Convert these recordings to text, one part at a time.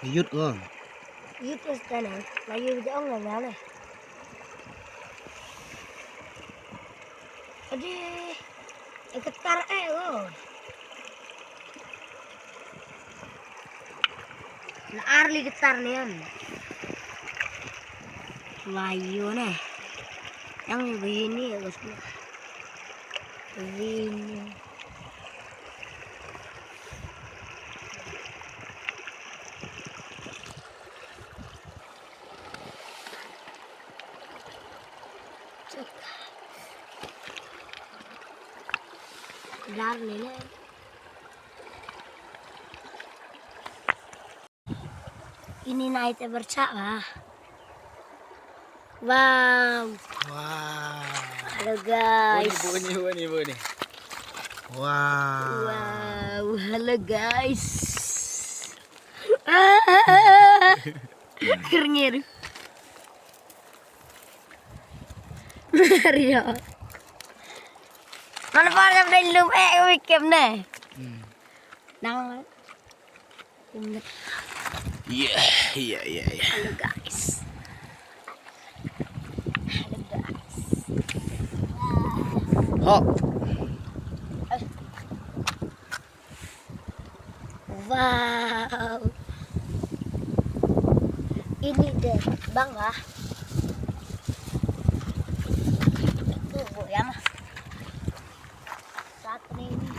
Yut không? Yut terus tanah, lagi udah nggak nyala. Aduh, getar lo. Nah, arli getar nih kan. Layu nih. Yang begini ya guys. Begini. Dar nih. Ini naiknya bercak. Wow. Wow. Halo guys. Bunyi. Wow. Wow, halo guys. Keringir. Mario. Mana pada belum Lai Kem deh. Nang. Iya. Halo guys. Hop. Wow. Ini deh, Bang lah. Itu Bu ya mah. Saat ini.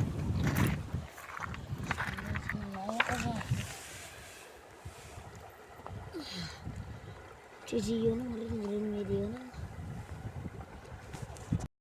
Cuci yun